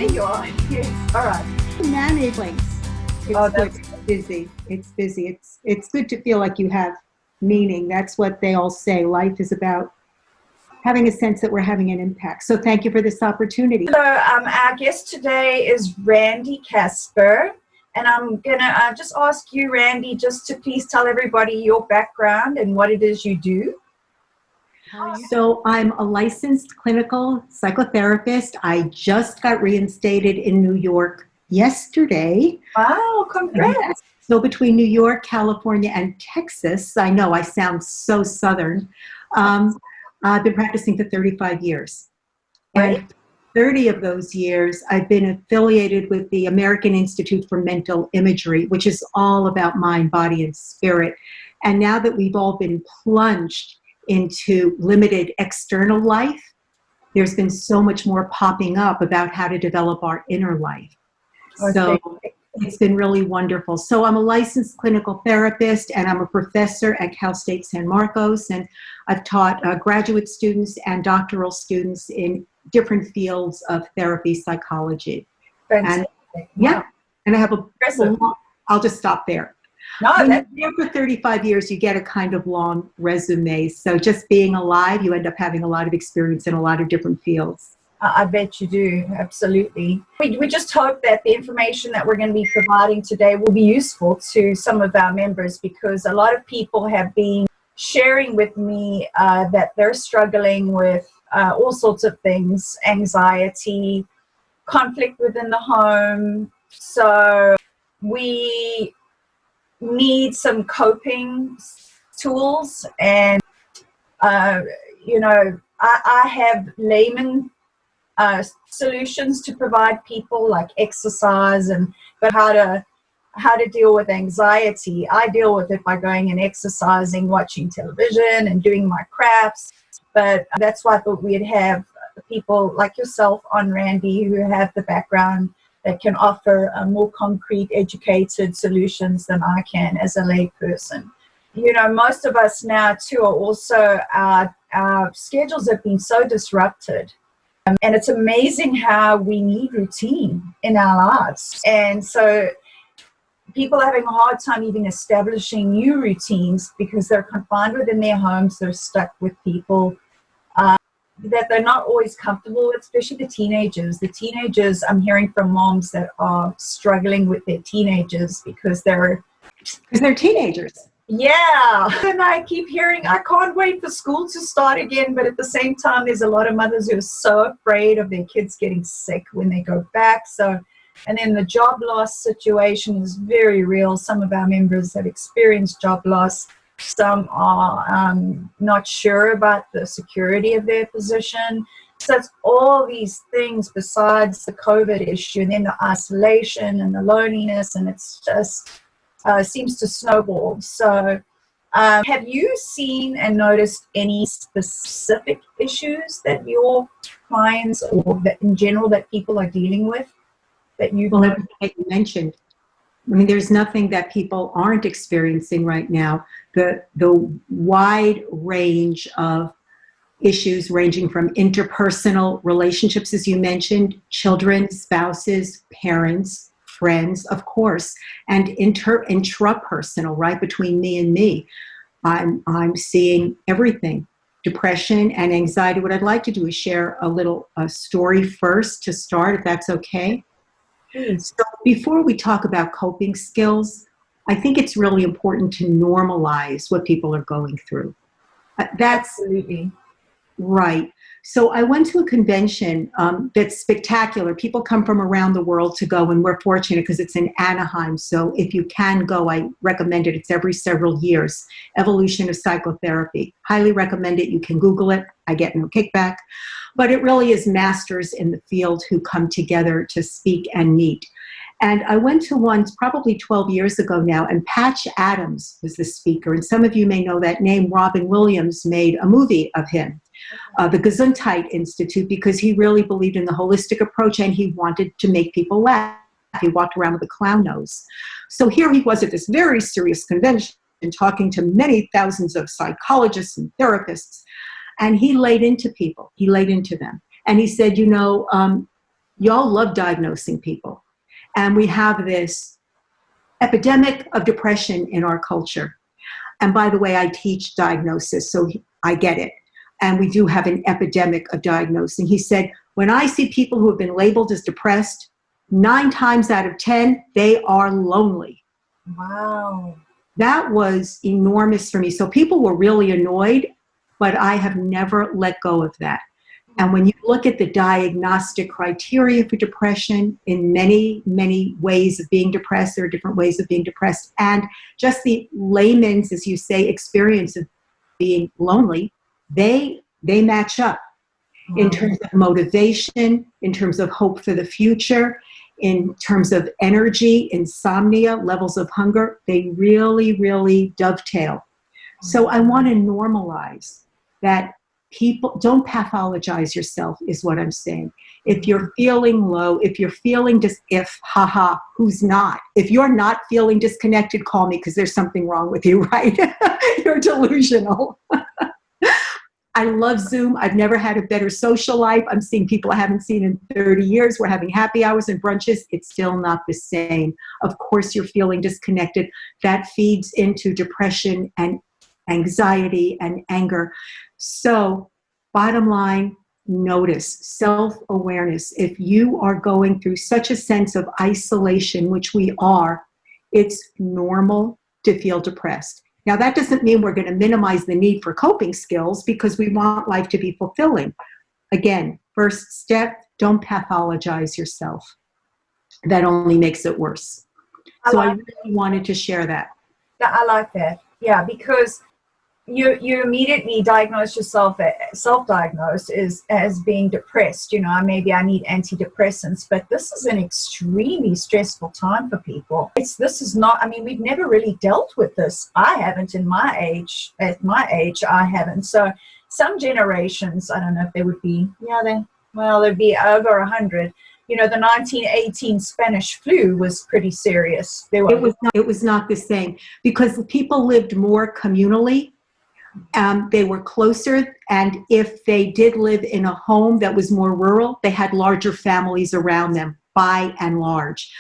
there you are. Yes. All right. Managing. It's busy. It's busy. It's good to feel like you have meaning. That's what they all say. Life is about having a sense that we're having an impact. So thank you for this opportunity. So our guest today is Randy Kasper. And I'm going to just ask you, Randy, just to please tell everybody your background and what it is you do. So I'm a licensed clinical psychotherapist. I just got reinstated in New York yesterday. Wow, congrats. So between New York, California, and Texas, I know I sound so Southern. I've been practicing for 35 years. Right. And 30 of those years, I've been affiliated with the American Institute for Mental Imagery, which is all about mind, body, and spirit. And now that we've all been plunged into limited external life, there's been so much more popping up about how to develop our inner life. Okay. So it's been really wonderful. So I'm a licensed clinical therapist and I'm a professor at Cal State San Marcos, and I've taught graduate students and doctoral students in different fields of therapy, psychology. Fantastic. And yeah, and I have I'll just stop there. No, when you're there for 35 years, you get a kind of long resume. So just being alive, you end up having a lot of experience in a lot of different fields. I bet you do. Absolutely. We just hope that the information that we're going to be providing today will be useful to some of our members, because a lot of people have been sharing with me that they're struggling with all sorts of things, anxiety, conflict within the home. So we need some coping tools, and I have layman solutions to provide people, like exercise, but how to deal with anxiety. I deal with it by going and exercising, watching television, and doing my crafts. But that's why I thought we'd have people like yourself on, Randy, who have the background that can offer more concrete, educated solutions than I can as a lay person. You know, most of us now too are also, our schedules have been so disrupted. And it's amazing how we need routine in our lives. And so people are having a hard time even establishing new routines because they're confined within their homes. They're stuck with people that they're not always comfortable with, especially the teenagers. The teenagers, I'm hearing from moms that are struggling with their teenagers because they're teenagers. Yeah. And I keep hearing, I can't wait for school to start again. But at the same time, there's a lot of mothers who are so afraid of their kids getting sick when they go back. And then the job loss situation is very real. Some of our members have experienced job loss. Some are not sure about the security of their position. So it's all these things besides the COVID issue, and then the isolation and the loneliness, and it's just seems to snowball. So have you seen and noticed any specific issues that your clients, or that in general that people are dealing with, that you've everything that you mentioned? I mean, there's nothing that people aren't experiencing right now. The wide range of issues, ranging from interpersonal relationships, as you mentioned, children, spouses, parents, friends, of course, and intrapersonal, right, between me and me. I'm seeing everything. Depression and anxiety. What I'd like to do is share a story first to start, if that's okay. So before we talk about coping skills, I think it's really important to normalize what people are going through. That's absolutely right. So I went to a convention that's spectacular. People come from around the world to go, and we're fortunate because it's in Anaheim. So if you can go, I recommend it. It's every several years. Evolution of Psychotherapy. Highly recommend it. You can Google it. I get no kickback. But it really is masters in the field who come together to speak and meet. And I went to one probably 12 years ago now, and Patch Adams was the speaker. And some of you may know that name. Robin Williams made a movie of him, the Gesundheit Institute, because he really believed in the holistic approach and he wanted to make people laugh. He walked around with a clown nose. So here he was at this very serious convention talking to many thousands of psychologists and therapists. And he laid into people. He laid into them. And he said, y'all love diagnosing people. And we have this epidemic of depression in our culture. And by the way, I teach diagnosis, so I get it. And we do have an epidemic of diagnosing. He said, when I see people who have been labeled as depressed, 9 times out of 10, they are lonely. Wow. That was enormous for me. So people were really annoyed, but I have never let go of that. And when you look at the diagnostic criteria for depression, in many, many ways of being depressed, there are different ways of being depressed, and just the layman's, as you say, experience of being lonely, they match up in terms of motivation, in terms of hope for the future, in terms of energy, insomnia, levels of hunger. They really, really dovetail. So I want to normalize that. People, don't pathologize yourself is what I'm saying. If you're feeling low, if you're feeling who's not? If you're not feeling disconnected, call me because there's something wrong with you, right? You're delusional. I love Zoom. I've never had a better social life. I'm seeing people I haven't seen in 30 years. We're having happy hours and brunches. It's still not the same. Of course, you're feeling disconnected. That feeds into depression and anxiety and anger. So, bottom line, notice, self-awareness. If you are going through such a sense of isolation, which we are, it's normal to feel depressed. Now, that doesn't mean we're going to minimize the need for coping skills because we want life to be fulfilling. Again, first step, don't pathologize yourself. That only makes it worse. So I really wanted to share that. I like that. Yeah, because you immediately diagnose yourself, self-diagnose as being depressed. Maybe I need antidepressants, but this is an extremely stressful time for people. This is not, we've never really dealt with this. I haven't at my age, I haven't. So some generations, I don't know if they would be, they'd be over 100. The 1918 Spanish flu was pretty serious. It was not the same because people lived more communally. They were closer, and if they did live in a home that was more rural, they had larger families around them, by and large.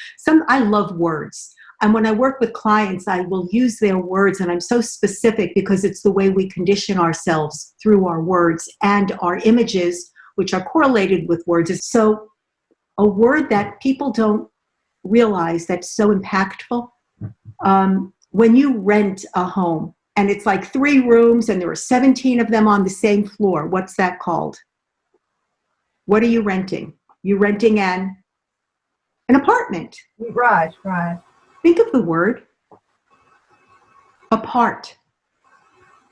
I love words. And when I work with clients, I will use their words, and I'm so specific because it's the way we condition ourselves through our words and our images, which are correlated with words. So a word that people don't realize that's so impactful, when you rent a home, and it's like 3 rooms and there are 17 of them on the same floor. What's that called? What are you renting? You're renting an apartment. Right. Think of the word apart.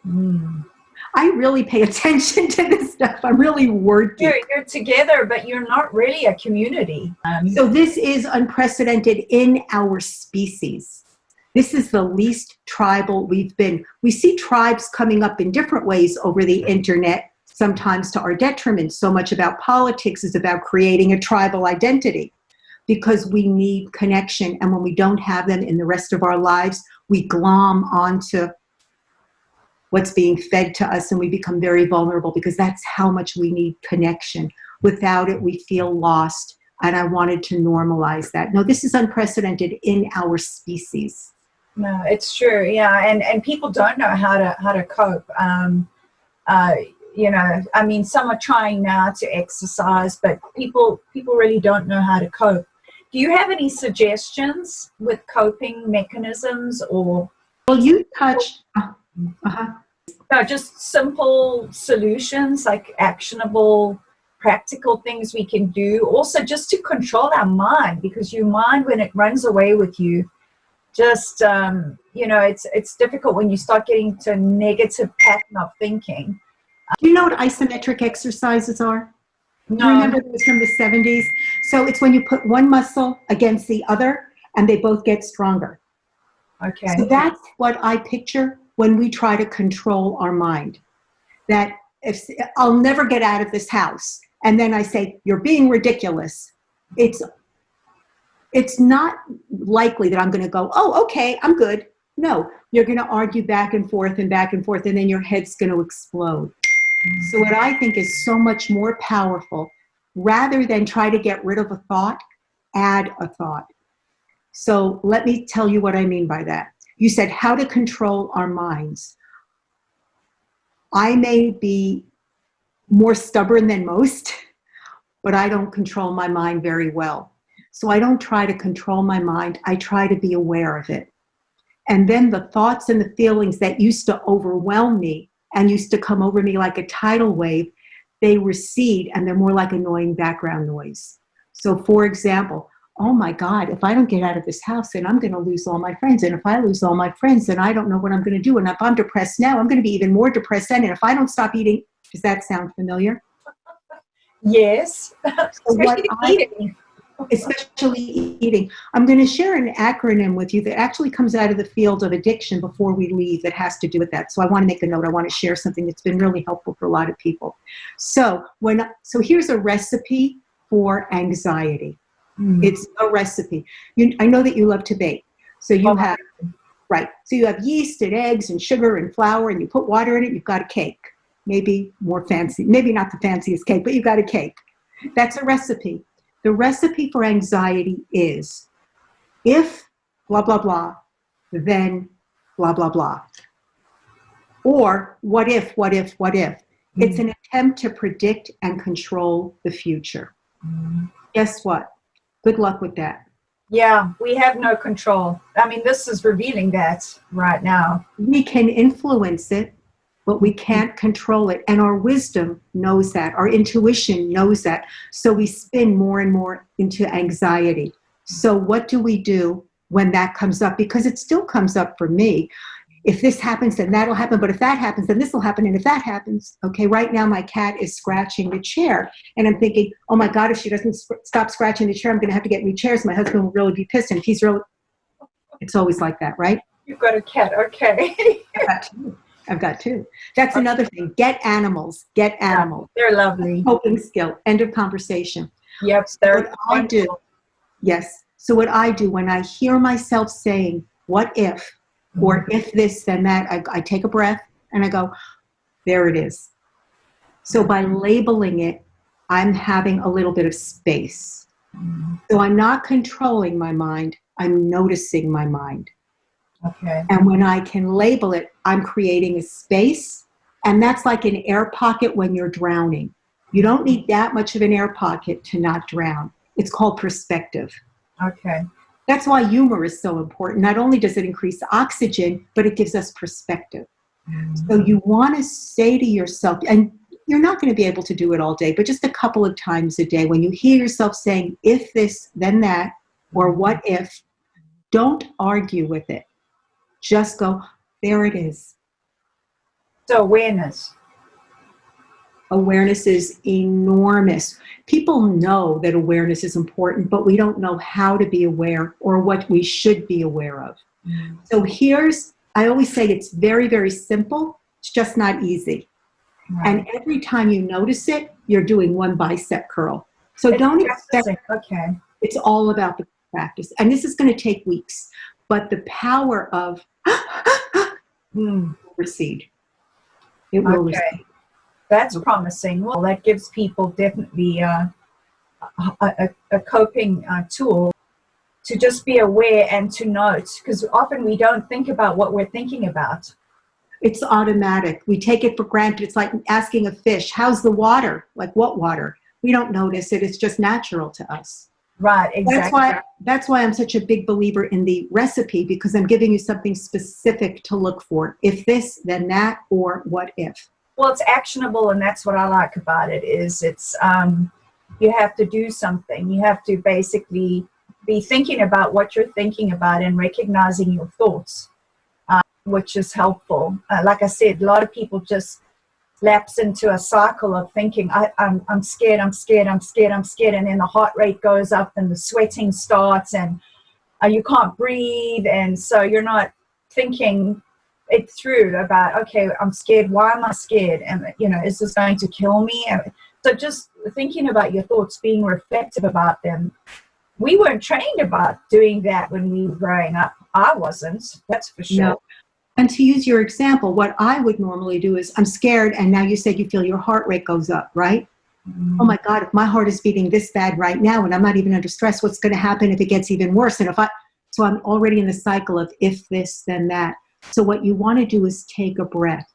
I really pay attention to this stuff. I'm really word geek. You're together, but you're not really a community. So this is unprecedented in our species. This is the least tribal we've been. We see tribes coming up in different ways over the internet, sometimes to our detriment. So much about politics is about creating a tribal identity because we need connection. And when we don't have them in the rest of our lives, we glom onto what's being fed to us and we become very vulnerable because that's how much we need connection. Without it, we feel lost. And I wanted to normalize that. No, this is unprecedented in our species. No, it's true. Yeah, and people don't know how to cope. Some are trying now to exercise, but people really don't know how to cope. Do you have any suggestions with coping mechanisms or? Well, you touched. No, just simple solutions like actionable, practical things we can do. Also, just to control our mind, because your mind, when it runs away with you, just it's difficult when you start getting to a negative pattern of thinking. Do you know what isometric exercises are? No. Do you remember those from the 70s? So it's when you put one muscle against the other and they both get stronger. Okay. So that's what I picture when we try to control our mind. That if I'll never get out of this house, and then I say, you're being ridiculous. It's not likely that I'm going to go, oh, okay, I'm good. No, you're going to argue back and forth, and then your head's going to explode. So what I think is so much more powerful rather than try to get rid of a thought, add a thought. So let me tell you what I mean by that. You said how to control our minds. I may be more stubborn than most, but I don't control my mind very well. So I don't try to control my mind. I try to be aware of it. And then the thoughts and the feelings that used to overwhelm me and used to come over me like a tidal wave, they recede and they're more like annoying background noise. So for example, oh my God, if I don't get out of this house, then I'm going to lose all my friends. And if I lose all my friends, then I don't know what I'm going to do. And if I'm depressed now, I'm going to be even more depressed then. And if I don't stop eating, does that sound familiar? Yes. So especially eating. I'm going to share an acronym with you that actually comes out of the field of addiction before we leave that has to do with that. So I want to make a note. I want to share something that's been really helpful for a lot of people. So here's a recipe for anxiety. It's a recipe. I know that you love to bake. So you have, right. So you have yeast and eggs and sugar and flour and you put water in it, you've got a cake. Maybe more fancy, maybe not the fanciest cake, but you've got a cake. That's a recipe. The recipe for anxiety is if blah, blah, blah, then blah, blah, blah. Or what if, what if, what if. It's an attempt to predict and control the future. Guess what? Good luck with that. Yeah, we have no control. I mean, this is revealing that right now. We can influence it, but we can't control it. And our wisdom knows that. Our intuition knows that. So we spin more and more into anxiety. So what do we do when that comes up? Because it still comes up for me. If this happens, then that'll happen. But if that happens, then this will happen. And if that happens, okay, right now my cat is scratching the chair. And I'm thinking, oh my God, if she doesn't stop scratching the chair, I'm going to have to get new chairs. My husband will really be pissed. And if he's really, it's always like that, right? You've got a cat, okay. I've got two. That's another thing. Get animals. Get animals. They're lovely. Coping skill. End of conversation. Yep, they're what I do. Yes. So what I do when I hear myself saying, what if, or if this, then that, I take a breath and I go, there it is. So by labeling it, I'm having a little bit of space. So I'm not controlling my mind. I'm noticing my mind. Okay. And when I can label it, I'm creating a space. And that's like an air pocket when you're drowning. You don't need that much of an air pocket to not drown. It's called perspective. Okay. That's why humor is so important. Not only does it increase oxygen, but it gives us perspective. So you want to say to yourself, and you're not going to be able to do it all day, but just a couple of times a day, when you hear yourself saying, if this, then that, or what if, don't argue with it. Just go, there it is. So awareness. Awareness is enormous. People know that awareness is important, but we don't know how to be aware or what we should be aware of. So I always say it's very, very simple. It's just not easy. Right. And every time you notice it, you're doing one bicep curl. So don't expect, it's all about the practice. And this is going to take weeks, but the power of will recede. It will recede. That's promising. Well, that gives people definitely a coping tool to just be aware and to note, because often we don't think about what we're thinking about. It's automatic. We take it for granted. It's like asking a fish, how's the water? Like what water? We don't notice it. It's just natural to us. Right, exactly. That's why I'm such a big believer in the recipe, because I'm giving you something specific to look for. If this, then that, or what if. Well, it's actionable, and that's what I like about it, is it's you have to do something. You have to basically be thinking about what you're thinking about and recognizing your thoughts, which is helpful. Like I said, a lot of people just lapse into a cycle of thinking, I'm scared, I'm scared, I'm scared, I'm scared, and then the heart rate goes up and the sweating starts and you can't breathe, and so you're not thinking it through about, okay, I'm scared, why am I scared, and is this going to kill me? And so just thinking about your thoughts, being reflective about them. We weren't trained about doing that when we were growing up. I wasn't, that's for sure. No. And to use your example, what I would normally do is, I'm scared, and now you said you feel your heart rate goes up, right? Oh my God, if my heart is beating this bad right now and I'm not even under stress, what's going to happen if it gets even worse? And so I'm already in the cycle of if this, then that. So what you want to do is take a breath.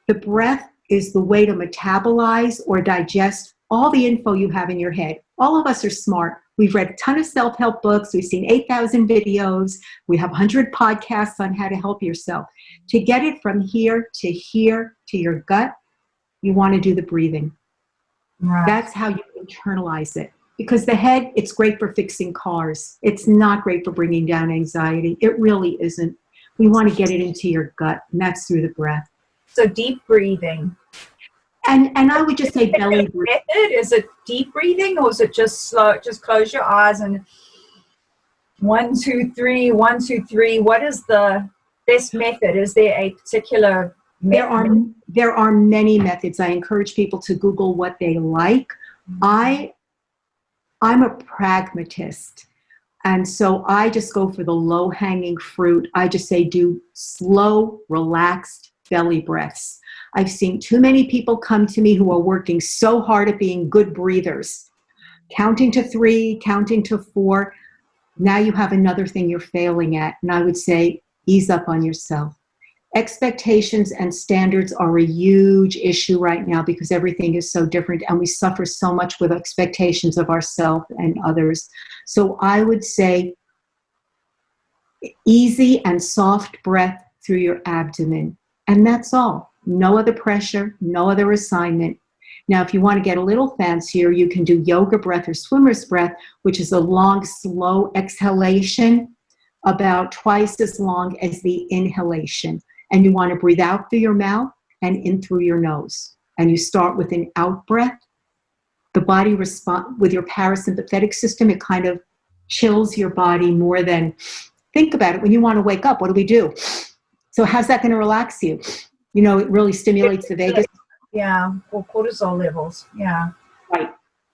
The breath is the way to metabolize or digest all the info you have in your head. All of us are smart. We've read a ton of self-help books. We've seen 8,000 videos. We have 100 podcasts on how to help yourself. To get it from here to your gut, you want to do the breathing. Right. That's how you internalize it. Because the head, it's great for fixing cars. It's not great for bringing down anxiety. It really isn't. We want to get it into your gut, and that's through the breath. So deep breathing. And I would just say belly breathing. Is it deep breathing, or is it just slow? Just close your eyes and 1, 2, 3, 1, 2, 3. What is the best method? Is there a particular method? There are many methods. I encourage people to Google what they like. I'm a pragmatist. And so I just go for the low-hanging fruit. I just say do slow, relaxed belly breaths. I've seen too many people come to me who are working so hard at being good breathers. Counting to 3, counting to 4. Now you have another thing you're failing at. And I would say ease up on yourself. Expectations and standards are a huge issue right now because everything is so different and we suffer so much with expectations of ourselves and others. So I would say easy and soft breath through your abdomen. And that's all. No other pressure, no other assignment. Now, if you want to get a little fancier, you can do yoga breath or swimmer's breath, which is a long, slow exhalation, about twice as long as the inhalation. And you want to breathe out through your mouth and in through your nose. And you start with an out breath. The body responds with your parasympathetic system. It kind of chills your body more than, think about it. When you want to wake up, what do? So how's that going to relax you? You know, it really stimulates the vagus. Yeah, or cortisol levels. Yeah.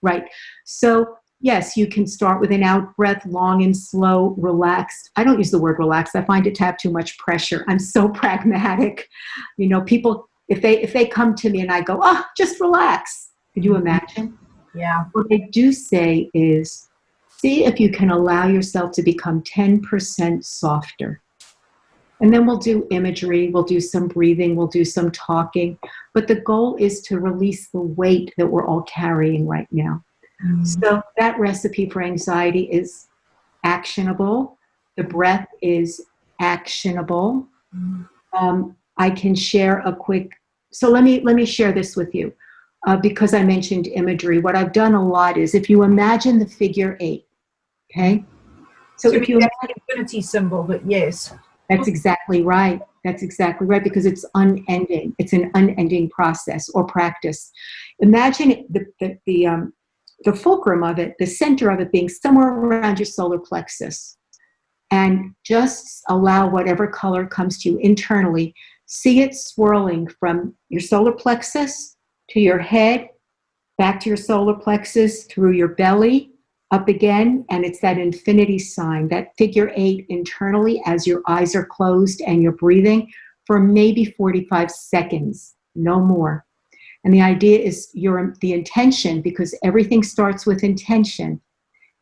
Right. So yes, you can start with an out breath, long and slow, relaxed. I don't use the word relaxed. I find it to have too much pressure. I'm so pragmatic. You know, people, if they come to me and I go, oh, just relax. Could you imagine? Yeah. What I do say is, see if you can allow yourself to become 10% softer. And then we'll do imagery, we'll do some breathing, we'll do some talking. But the goal is to release the weight that we're all carrying right now. So that recipe for anxiety is actionable. The breath is actionable. I can share a quick, so let me share this with you because I mentioned imagery. What I've done a lot is if you imagine the figure 8, okay? So if you imagine the infinity symbol, but yes. That's exactly right. That's exactly right because it's unending. It's an unending process or practice. Imagine the fulcrum of it, the center of it being somewhere around your solar plexus. And just allow whatever color comes to you internally. See it swirling from your solar plexus to your head, back to your solar plexus, through your belly, up again. And it's that infinity sign, that figure 8 internally as your eyes are closed and you're breathing for maybe 45 seconds, no more. And the idea is the intention, because everything starts with intention,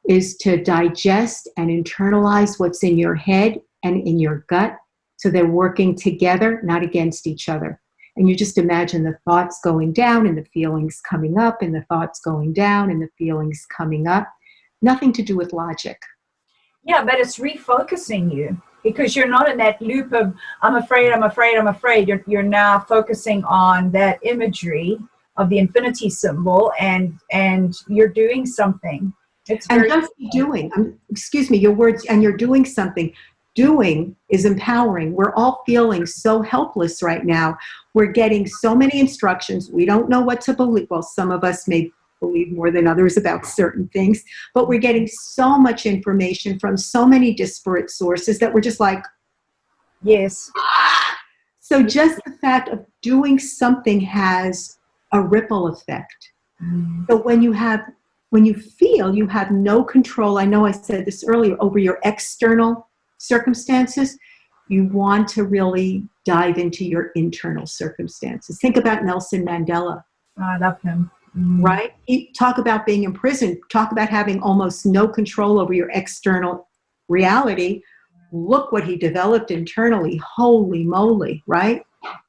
is to digest and internalize what's in your head and in your gut. So they're working together, not against each other. And you just imagine the thoughts going down and the feelings coming up and the thoughts going down and the feelings coming up. Nothing to do with logic. Yeah, but it's refocusing you. Because you're not in that loop of, I'm afraid, I'm afraid, I'm afraid. You're now focusing on that imagery of the infinity symbol and you're doing something. It's and very just doing, excuse me, your words, and you're doing something. Doing is empowering. We're all feeling so helpless right now. We're getting so many instructions. We don't know what to believe. Well, some of us may believe more than others about certain things, but we're getting so much information from so many disparate sources that we're just like, yes. So just the fact of doing something has a ripple effect. So when you feel you have no control, I know I said this earlier, over your external circumstances, you want to really dive into your internal circumstances. Think about Nelson Mandela. Oh, I love him. right? Talk about being in prison. Talk about having almost no control over your external reality. Look what he developed internally. Holy moly, right?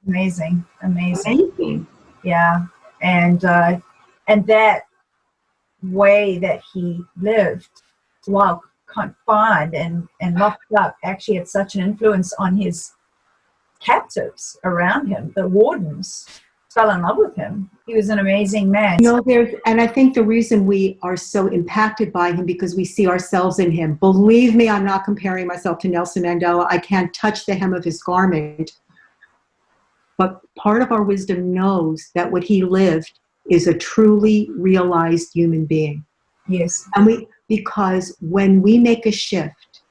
Amazing. Amazing. Yeah. And that way that he lived while confined and locked up actually had such an influence on his captives around him. The wardens fell in love with him. He was an amazing man. And I think the reason we are so impacted by him because we see ourselves in him. Believe me, I'm not comparing myself to Nelson Mandela. I can't touch the hem of his garment. But part of our wisdom knows that what he lived is a truly realized human being. Yes. And because when we make a shift,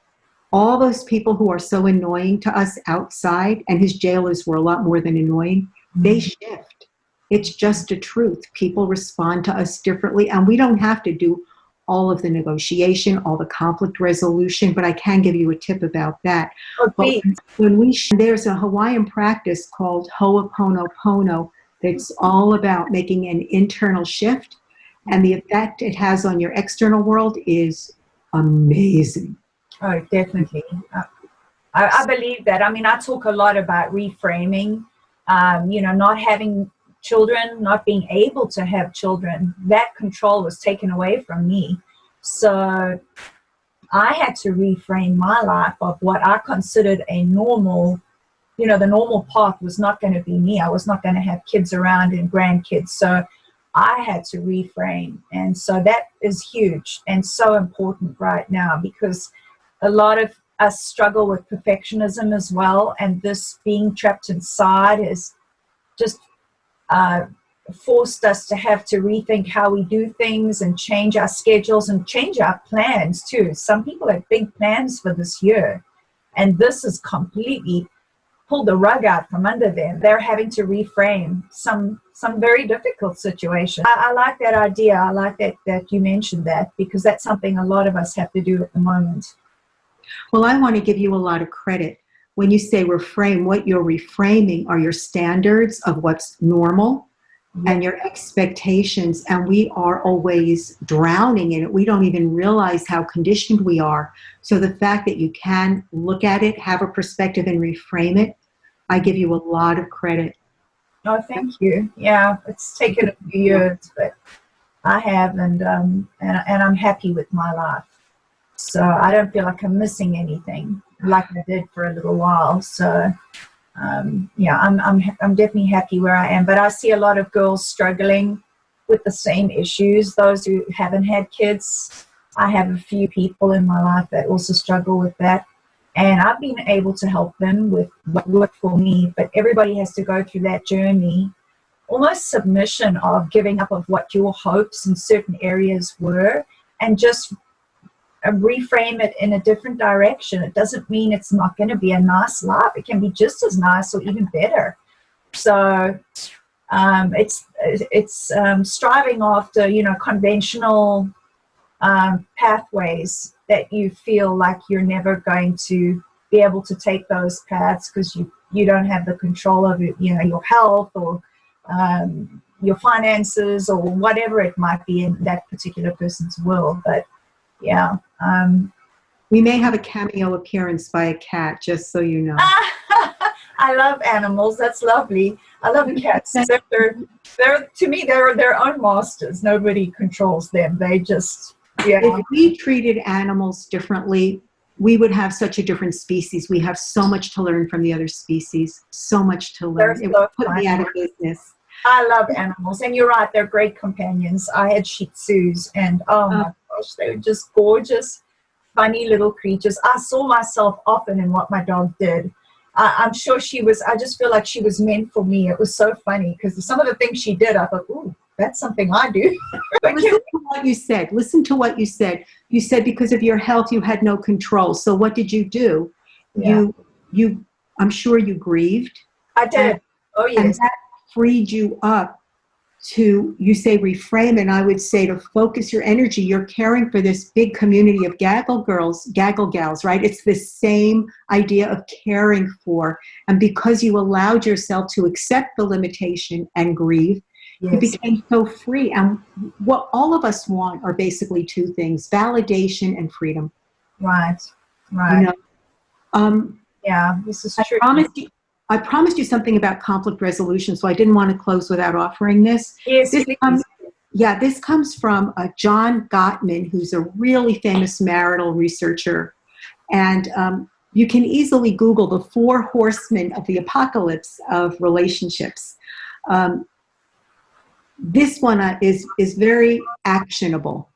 all those people who are so annoying to us outside, and his jailers were a lot more than annoying, they shift. It's just a truth. People respond to us differently, and we don't have to do all of the negotiation, all the conflict resolution, but I can give you a tip about that. Okay. But there's a Hawaiian practice called Ho'oponopono that's all about making an internal shift, and the effect it has on your external world is amazing. Oh, definitely. I believe that. I mean, I talk a lot about reframing, not having children, not being able to have children. That control was taken away from me. So I had to reframe my life of what I considered a normal, the normal path was not going to be me. I was not going to have kids around and grandkids. So I had to reframe. And so that is huge and so important right now because a lot of us struggle with perfectionism as well. And this being trapped inside has just forced us to have to rethink how we do things and change our schedules and change our plans too. Some people have big plans for this year, and this has completely pulled the rug out from under them. They're having to reframe some very difficult situations. I like that idea. I like that you mentioned that because that's something a lot of us have to do at the moment. Well, I want to give you a lot of credit. When you say reframe, what you're reframing are your standards of what's normal and your expectations, and we are always drowning in it. We don't even realize how conditioned we are. So the fact that you can look at it, have a perspective, and reframe it, I give you a lot of credit. Oh, thank you. Yeah, it's taken a few years, but I have, and I'm happy with my life. So I don't feel like I'm missing anything like I did for a little while. So I'm definitely happy where I am. But I see a lot of girls struggling with the same issues. Those who haven't had kids, I have a few people in my life that also struggle with that. And I've been able to help them with what worked for me. But everybody has to go through that journey, almost submission of giving up of what your hopes in certain areas were and just reframe it in a different direction. It doesn't mean it's not going to be a nice life. It can be just as nice or even better. So it's striving after, conventional pathways that you feel like you're never going to be able to take those paths because you don't have the control of it, your health or your finances or whatever it might be in that particular person's world. But yeah. We may have a cameo appearance by a cat, just so you know. I love animals. That's lovely. I love cats. They're to me, they're their own masters. Nobody controls them. They just, If we treated animals differently, we would have such a different species. We have so much to learn from the other species. So much to learn. It would put me out of business. I love animals. And you're right. They're great companions. I had Shih Tzus and my gosh, they were just gorgeous, funny little creatures. I saw myself often in what my dog did. I'm sure I just feel like she was meant for me. It was so funny because some of the things she did, I thought, ooh, that's something I do. Listen to what you said. You said because of your health, you had no control. So what did you do? Yeah. I'm sure you grieved. I did. Oh, yes. And that freed you up to, you say reframe, and I would say to focus your energy. You're caring for this big community of Gaggle Gals, right? It's the same idea of caring for. And because you allowed yourself to accept the limitation and grieve, You Yes. became so free. And what all of us want are basically two things: validation and freedom. Right. You Right. know, Yeah, this is I true. promised you something about conflict resolution, so I didn't want to close without offering this. Yes, This please. this comes from John Gottman, who's a really famous marital researcher. And you can easily Google the 4 horsemen of the apocalypse of relationships. This one is very actionable.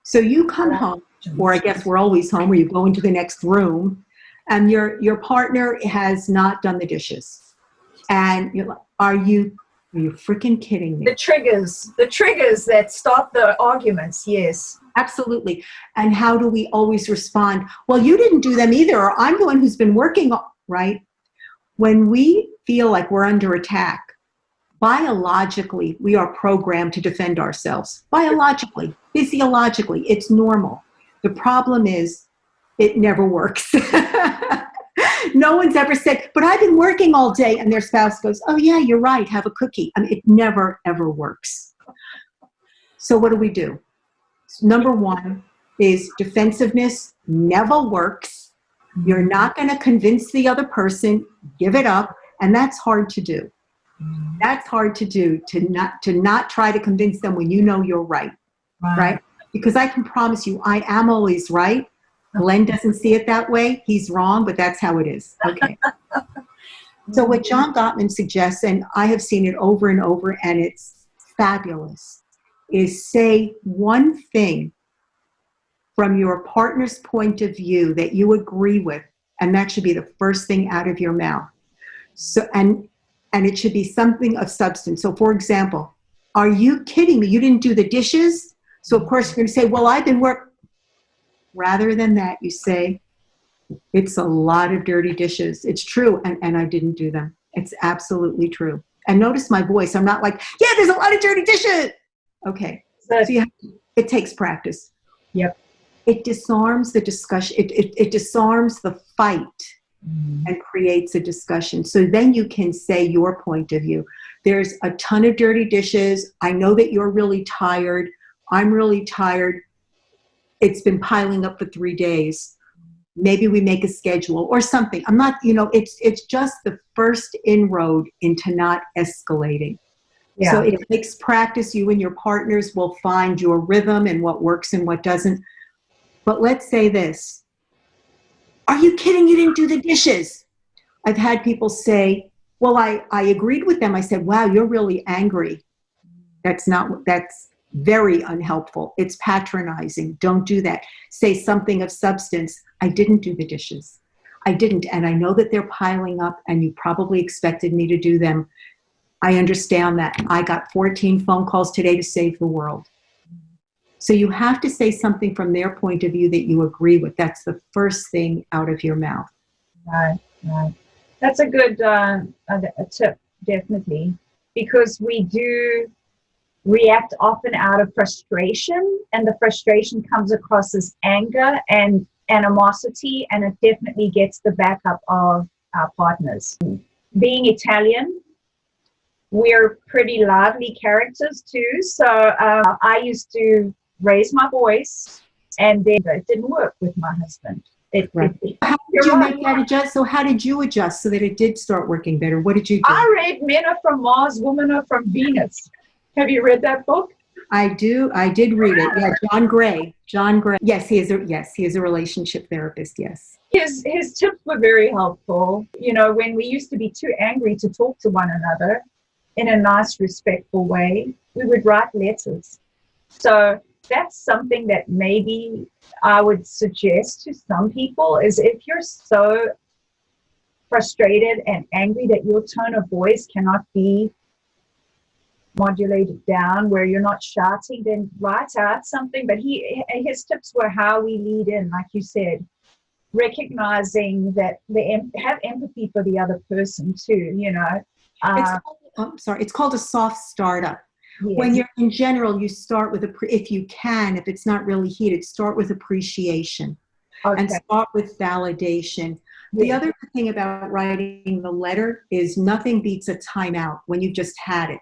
So you come home, or I guess we're always home, where you go into the next room, and your partner has not done the dishes. And you're like, are you freaking kidding me? The triggers that start the arguments. Yes. Absolutely. And how do we always respond? Well, you didn't do them either, or I'm the one who's been working, right? When we feel like we're under attack, biologically, we are programmed to defend ourselves. Biologically, physiologically, it's normal. The problem is it never works. No one's ever said, but I've been working all day, and their spouse goes, oh yeah, you're right, have a cookie. I mean, it never, ever works. So what do? Number 1 is defensiveness never works. You're not going to convince the other person, give it up, and that's hard to do. That's hard to do, to not try to convince them when you know you're right? Because I can promise you, I am always right. Glenn doesn't see it that way. He's wrong, but that's how it is. Okay. So what John Gottman suggests, and I have seen it over and over, and it's fabulous, is say one thing from your partner's point of view that you agree with, and that should be the first thing out of your mouth. So, and it should be something of substance. So for example, are you kidding me? You didn't do the dishes? So of course you're going to say, well, I've been working. Rather than that, you say, it's a lot of dirty dishes. It's true, and I didn't do them. It's absolutely true. And notice my voice. I'm not like, yeah, there's a lot of dirty dishes. Okay. So it takes practice. Yep. It disarms the discussion. It disarms the fight and creates a discussion. So then you can say your point of view. There's a ton of dirty dishes. I know that you're really tired. I'm really tired. It's been piling up for 3 days. Maybe we make a schedule or something. I'm not, it's just the first inroad into not escalating. Yeah. So it takes practice. You and your partners will find your rhythm and what works and what doesn't. But let's say this. Are you kidding? You didn't do the dishes. I've had people say, well, I agreed with them. I said, wow, you're really angry. That's very unhelpful. It's patronizing. Don't do that. Say something of substance. I didn't do the dishes. I didn't. And I know that they're piling up and you probably expected me to do them. I understand that. I got 14 phone calls today to save the world. So you have to say something from their point of view that you agree with. That's the first thing out of your mouth. Right. That's a good tip, definitely, because we do react often out of frustration, and the frustration comes across as anger and animosity, and it definitely gets the backup of our partners. Being Italian, we're pretty lively characters too, so I used to raise my voice, and then it didn't work with my husband. How did you make that adjust? So how did you adjust so that it did start working better? What did you do? I read Men Are From Mars, Women Are From Venus. Have you read that book? I do. I did read it. Yeah, John Gray. Yes, he is a relationship therapist. Yes. His tips were very helpful. When we used to be too angry to talk to one another in a nice, respectful way, we would write letters. So that's something that maybe I would suggest to some people, is if you're so frustrated and angry that your tone of voice cannot be modulated down, where you're not shouting, then write out something. But his tips were how we lead in, like you said, recognizing that have empathy for the other person too. It's called a soft startup. Yes. When you're in general, you start with if you can, if it's not really heated, start with appreciation. Okay. And start with validation. Yes. The other thing about writing the letter is nothing beats a timeout when you've just had it.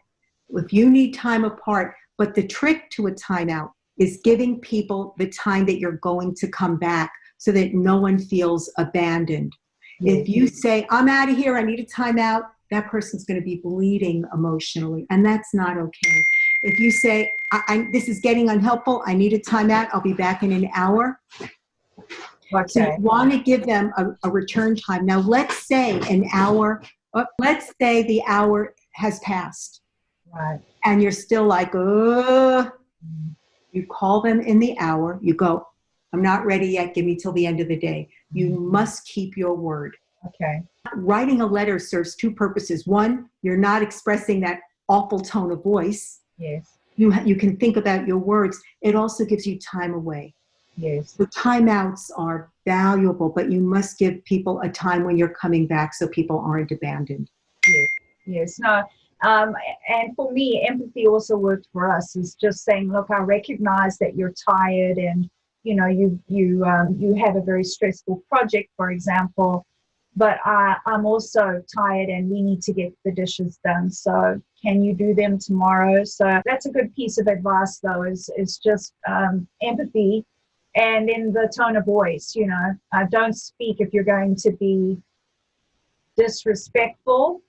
If you need time apart, but the trick to a timeout is giving people the time that you're going to come back so that no one feels abandoned. If you say, I'm out of here, I need a timeout, that person's going to be bleeding emotionally, and that's not okay. If you say, this is getting unhelpful, I need a timeout, I'll be back in an hour. Okay. So you want to give them a return time. Now, let's say let's say the hour has passed. Right. And you're still like, you call them in the hour, you go, I'm not ready yet, give me till the end of the day. You must keep your word. Okay. Writing a letter serves two purposes. One, you're not expressing that awful tone of voice. Yes. You can think about your words. It also gives you time away. Yes. So timeouts are valuable, but you must give people a time when you're coming back so people aren't abandoned. Yes. Yes. No. And for me, empathy also worked for us. Is just saying, look, I recognize that you're tired, and you have a very stressful project, for example. But I'm also tired, and we need to get the dishes done. So can you do them tomorrow? So that's a good piece of advice, though, is just empathy, and in the tone of voice. Don't speak if you're going to be disrespectful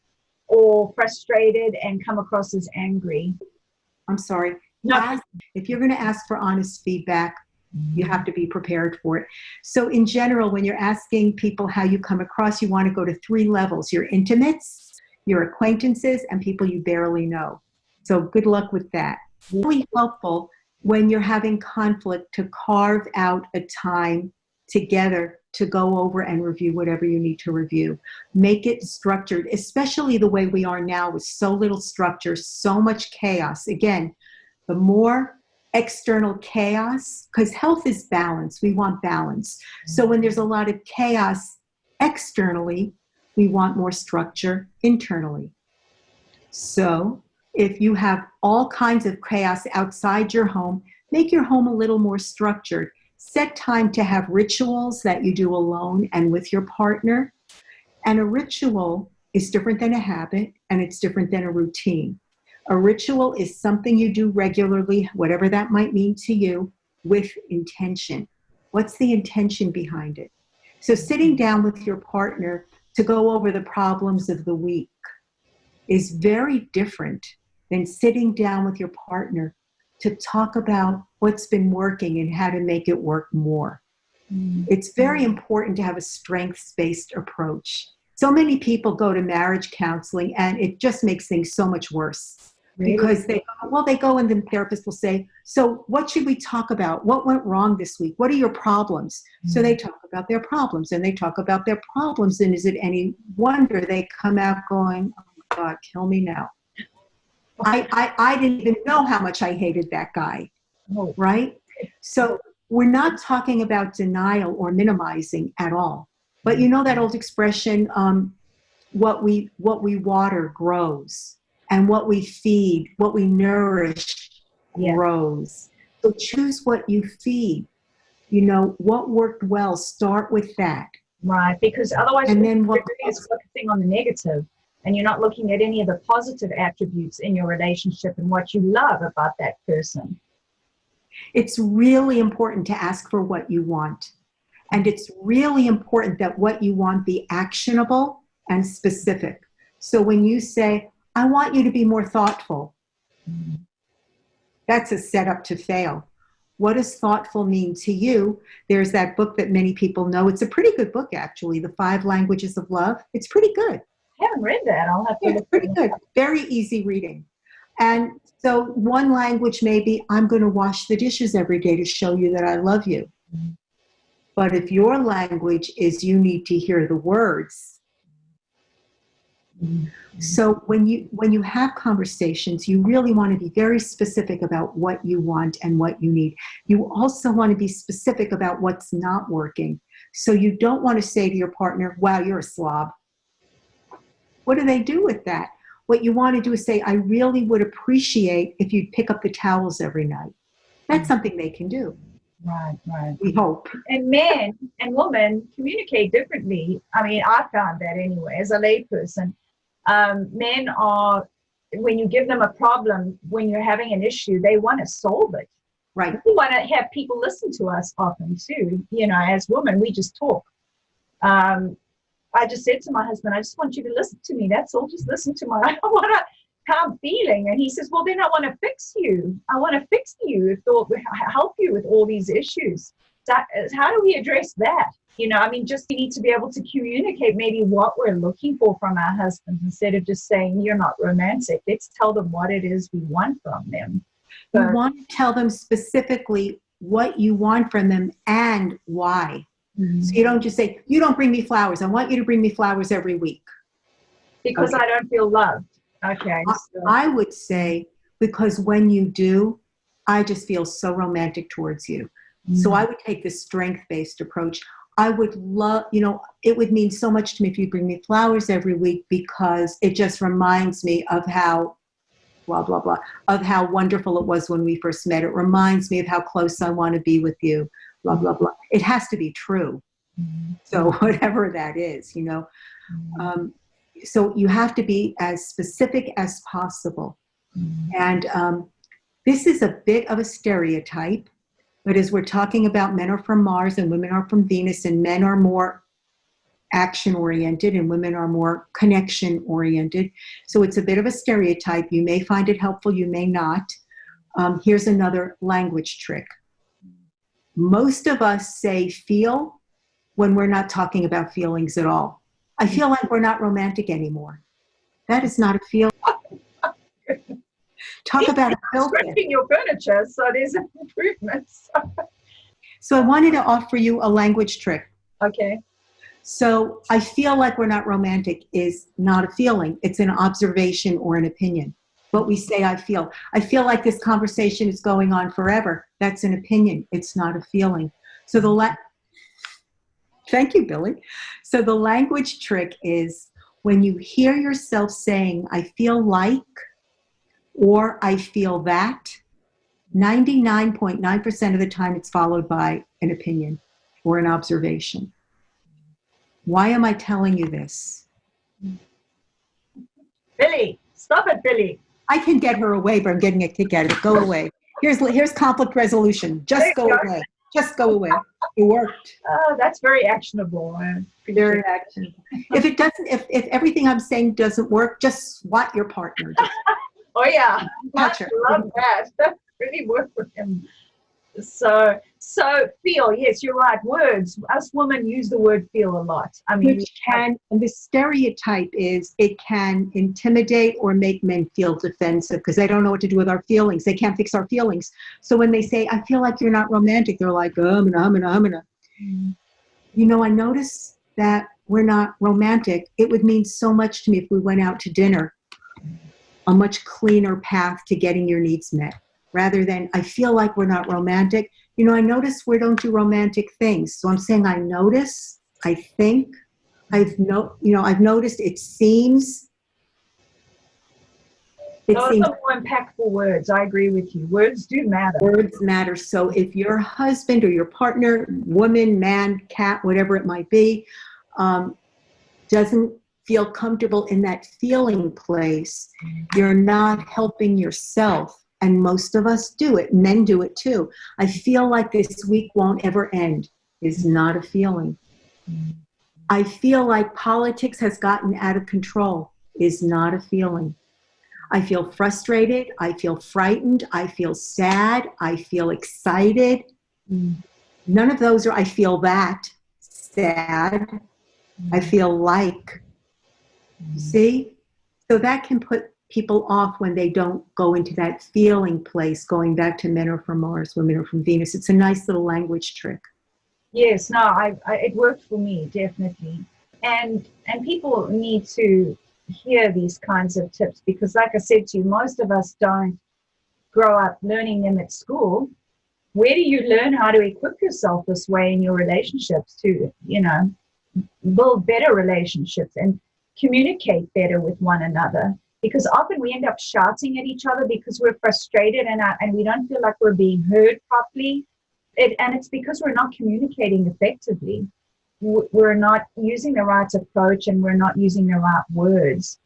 or frustrated and come across as angry. I'm sorry. No. If you're going to ask for honest feedback, you have to be prepared for it. So in general, when you're asking people how you come across, you want to go to 3 levels: your intimates, your acquaintances, and people you barely know. So good luck with that. It's really helpful when you're having conflict to carve out a time together to go over and review whatever you need to review. Make it structured, especially the way we are now with so little structure, so much chaos. Again, the more external chaos, because health is balance. We want balance. So when there's a lot of chaos externally, we want more structure internally. So if you have all kinds of chaos outside your home, make your home a little more structured. Set time to have rituals that you do alone and with your partner. And a ritual is different than a habit, and it's different than a routine. A ritual is something you do regularly, whatever that might mean to you, with intention. What's the intention behind it? So sitting down with your partner to go over the problems of the week is very different than sitting down with your partner to talk about what's been working and how to make it work more. It's very important to have a strengths-based approach. So many people go to marriage counseling, and it just makes things so much worse. Really? Because they go and the therapist will say, so what should we talk about? What went wrong this week? What are your problems? So they talk about their problems, and they talk about their problems. And is it any wonder they come out going, oh my God, kill me now. I didn't even know how much I hated that guy, right? So we're not talking about denial or minimizing at all. But you know that old expression, what we water grows, and what we feed, what we nourish grows. So choose what you feed. What worked well, start with that. Right, because otherwise and then what is focusing on the negative. And you're not looking at any of the positive attributes in your relationship and what you love about that person. It's really important to ask for what you want. And it's really important that what you want be actionable and specific. So when you say, I want you to be more thoughtful, that's a setup to fail. What does thoughtful mean to you? There's that book that many people know. It's a pretty good book, actually, The 5 Languages of Love. It's pretty good. I haven't read that. I'll have to look. It's pretty good. Very easy reading. And so one language may be, I'm going to wash the dishes every day to show you that I love you. But if your language is you need to hear the words. So when you have conversations, you really want to be very specific about what you want and what you need. You also want to be specific about what's not working. So you don't want to say to your partner, wow, you're a slob. What do they do with that? What you want to do is say, I really would appreciate if you'd pick up the towels every night. That's something they can do. Right. We hope. And men and women communicate differently. I mean, I found that anyway, as a layperson. Men are when you give them a problem, when you're having an issue, they want to solve it. Right. We want to have people listen to us often too. You know, as women, we just talk. I just said to my husband, I just want you to listen to me. That's all. Just listen to how I'm feeling. And he says, well, then I want to fix you. I want to fix you, help you with all these issues. So how do we address that? You know, I mean, just we need to be able to communicate maybe what we're looking for from our husbands instead of just saying, you're not romantic. Let's tell them what it is we want from them. So, you want to tell them specifically what you want from them and why. Mm-hmm. So you don't just say, you don't bring me flowers. I want you to bring me flowers every week. Because I don't feel loved. Okay. I would say, because when you do, I just feel so romantic towards you. Mm-hmm. So I would take the strength-based approach. I would love, it would mean so much to me if you bring me flowers every week, because it just reminds me of how blah, blah, blah, of how wonderful it was when we first met. It reminds me of how close I want to be with you, blah, blah, blah. It has to be true. Mm-hmm. So whatever that is, Mm-hmm. So you have to be as specific as possible. Mm-hmm. And this is a bit of a stereotype, but as we're talking about, men are from Mars and women are from Venus, and men are more action-oriented and women are more connection-oriented. So it's a bit of a stereotype. You may find it helpful, you may not. Here's another language trick. Most of us say feel when we're not talking about feelings at all. I feel like we're not romantic anymore. That is not a feeling. Talk about a filter. Scratching your furniture, so there's improvements. So I wanted to offer you a language trick. Okay. So I feel like we're not romantic is not a feeling. It's an observation or an opinion. But we say I feel like this conversation is going on forever. That's an opinion. It's not a feeling. So thank you, Billy. So the language trick is when you hear yourself saying, I feel like, or I feel that, 99.9% of the time it's followed by an opinion or an observation. Why am I telling you this? Billy, stop it, Billy. I can get her away, but I'm getting a kick out of it. Go away. Here's conflict resolution. Just go away. Just go away. It worked. Oh, that's very actionable. Very actionable. If everything I'm saying doesn't work, just swat your partner. Oh yeah, touch her. I love that. That really worked for him. So feel. Yes, you're right. Words. Us women use the word feel a lot. I mean, and the stereotype is it can intimidate or make men feel defensive because they don't know what to do with our feelings. They can't fix our feelings. So when they say, I feel like you're not romantic, they're like, I'm gonna. I notice that we're not romantic. It would mean so much to me if we went out to dinner, a much cleaner path to getting your needs met. Rather than, I feel like we're not romantic. I notice we don't do romantic things. So I'm saying I notice, I think, I've noticed, it seems. Those are more impactful words. I agree with you. Words do matter. Words matter. So if your husband or your partner, woman, man, cat, whatever it might be, doesn't feel comfortable in that feeling place, you're not helping yourself. And most of us do it. Men do it too. I feel like this week won't ever end is not a feeling. I feel like politics has gotten out of control is not a feeling. I feel frustrated. I feel frightened. I feel sad. I feel excited. None of those are, I feel that sad. I feel like. See? So that can put people off when they don't go into that feeling place, going back to men are from Mars, women are from Venus. It's a nice little language trick. Yes, no, it worked for me, definitely. And people need to hear these kinds of tips because, like I said to you, most of us don't grow up learning them at school. Where do you learn how to equip yourself this way in your relationships to, build better relationships and communicate better with one another? Because often we end up shouting at each other because we're frustrated and we don't feel like we're being heard properly. And it's because we're not communicating effectively. We're not using the right approach and we're not using the right words.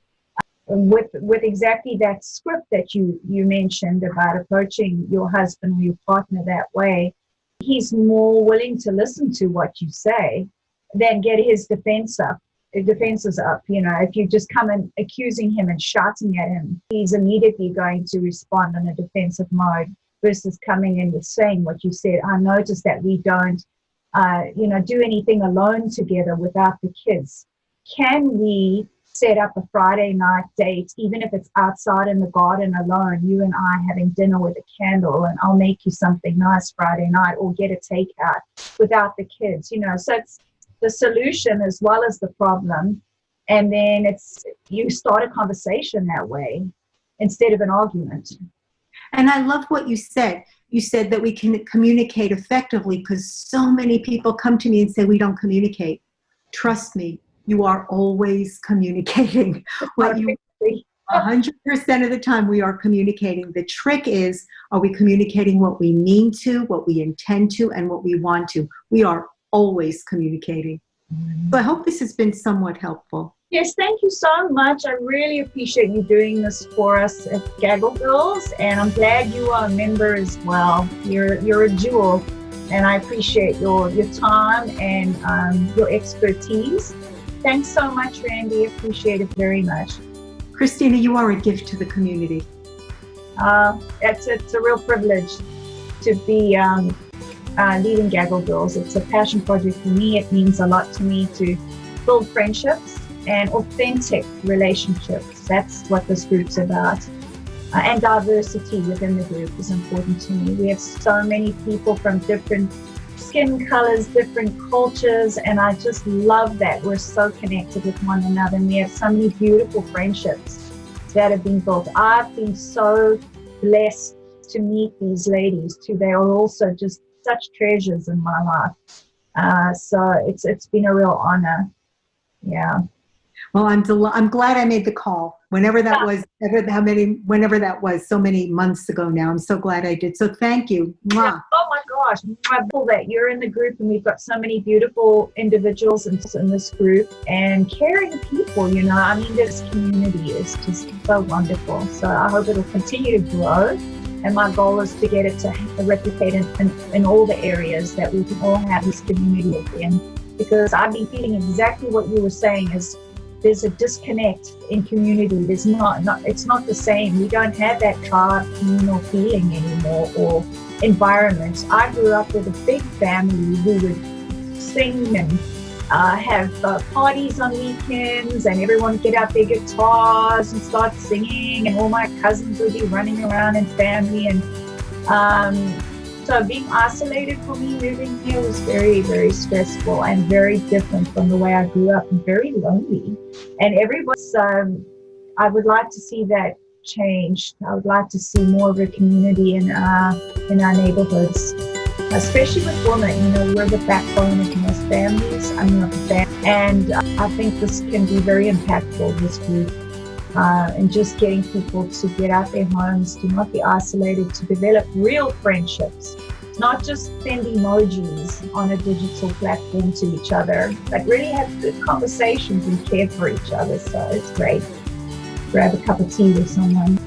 with exactly that script that you mentioned about approaching your husband or your partner that way, he's more willing to listen to what you say than get his defenses up. If you just come in accusing him and shouting at him, he's immediately going to respond in a defensive mode versus coming in with saying what you said. I noticed that we don't do anything alone together without the kids. Can we set up a Friday night date, even if it's outside in the garden alone, you and I having dinner with a candle, and I'll make you something nice Friday night, or get a takeout without the kids, so it's the solution as well as the problem. And then you start a conversation that way instead of an argument. And I love what you said. You said that we can communicate effectively, because so many people come to me and say we don't communicate. Trust me, you are always communicating. 100% of the time we are communicating. The trick is, are we communicating what we mean to, what we intend to, and what we want to? We are always communicating. So I hope this has been somewhat helpful. Yes, thank you so much. I really appreciate you doing this for us at Gaggle Girls, and I'm glad you are a member as well. You're a jewel, and I appreciate your time and your expertise. Thanks so much, Randy. Appreciate it very much. Christina, you are a gift to the community. It's a real privilege to be leading Gaggle Girls. It's a passion project for me. It means a lot to me to build friendships and authentic relationships. That's what this group's about. And diversity within the group is important to me. We have so many people from different skin colors, different cultures, and I just love that we're so connected with one another, and we have so many beautiful friendships that have been built. I've been so blessed to meet these ladies too. They are also just such treasures in my life. So it's been a real honor. Yeah. Well, I'm glad I made the call. Whenever that was, so many months ago now. I'm so glad I did. So thank you. Mwah. Oh my gosh, I feel that you're in the group, and we've got so many beautiful individuals in this group and caring people. I mean, this community is just so wonderful. So I hope it'll continue to grow. And my goal is to get it to replicate in all the areas that we can all have this community again. Because I've been feeling exactly what you were saying, is there's a disconnect in community. There's it's not the same. We don't have that tribe communal feeling anymore, or environment. I grew up with a big family who would sing and have parties on weekends, and everyone would get out their guitars and start singing, and all my cousins would be running around in family. And so being isolated for me moving here was very, very stressful and very different from the way I grew up, and very lonely. And everyone's, I would like to see that changed. I would like to see more of a community in our neighborhoods, especially with women. We're the backbone of most families. And I think this can be very impactful, this group. And just getting people to get out their homes, to not be isolated, to develop real friendships, not just send emojis on a digital platform to each other, but really have good conversations and care for each other. So it's great. Grab a cup of tea with someone.